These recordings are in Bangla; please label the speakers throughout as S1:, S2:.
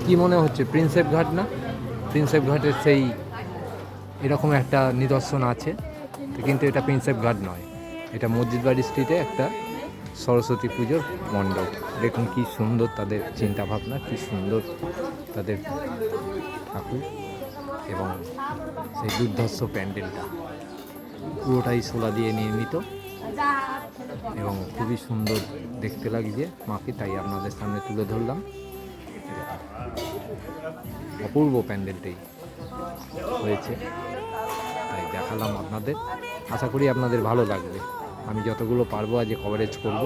S1: কি মনে হচ্ছে প্রিন্সেপ ঘাট না? প্রিন্সেপ ঘাটের সেই এরকম একটা নিদর্শন আছে, কিন্তু এটা প্রিন্সেপ ঘাট নয়, এটা মসজিদ বাড়ি স্ট্রিটে একটা সরস্বতী পুজোর মণ্ডপ। দেখুন কি সুন্দর তাদের চিন্তাভাবনা, কি সুন্দর তাদের ঠাকুর এবং সেই দুর্ধর্ষ প্যান্ডেলটা পুরোটাই শোলা দিয়ে নির্মিত এবং খুবই সুন্দর দেখতে লাগছে মাকে, তাই আপনাদের সামনে তুলে ধরলাম। অপূর্ব প্যান্ডেলটাই হয়েছে, তাই দেখালাম আপনাদের। আশা করি আপনাদের ভালো লাগবে। আমি যতগুলো পারবো আজ কভারেজ করব,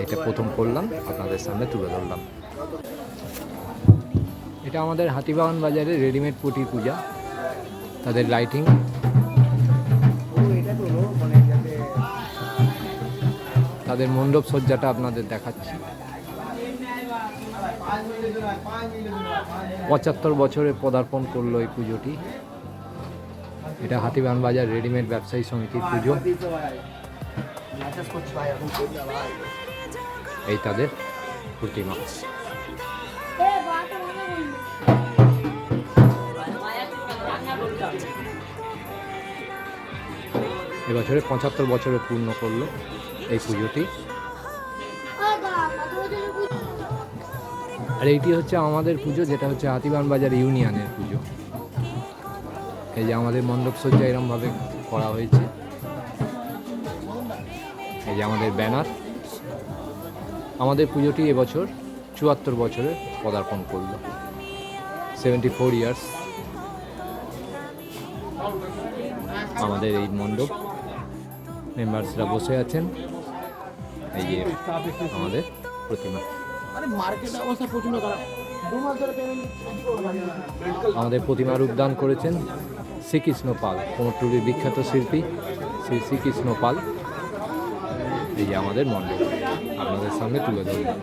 S1: এটা প্রথম করলাম, আপনাদের সামনে তুলে ধরলাম। এটা আমাদের হাতিবাগান বাজারে রেডিমেড পটি পূজা, তাদের লাইটিং, তাদের মণ্ডপ সজ্জাটা আপনাদের দেখাচ্ছি। 75 বছরে পদার্পণ করলো এই পুজোটি। এটা হাতিবাগান বাজার রেডিমেড ব্যবসায়ী সমিতির পুজো। এই তাদের প্রতিমা। এবছরে 75 বছরে পূর্ণ করলো এই পুজোটি। আর এইটি হচ্ছে আমাদের পুজো, যেটা হচ্ছে হাতিবাগান বাজার ইউনিয়নের পুজো। এই যে আমাদের মণ্ডপ সজ্জা এরমভাবে করা হয়েছে, এই যে আমাদের ব্যানার। আমাদের পুজোটি এবছর 74 বছরে পদার্পণ করলো, 74 ইয়ার্স আমাদের এই মণ্ডপ। মেম্বার্সরা বসে আছেন, এই যে আমাদের প্রতিমা। আমাদের প্রতিমা রূপদান করেছেন শ্রীকৃষ্ণ পাল, কুমোরটুলির বিখ্যাত শিল্পী শ্রী শ্রীকৃষ্ণ পাল। এই যে আমাদের মণ্ডপ আপনাদের সামনে তুলে ধরলাম।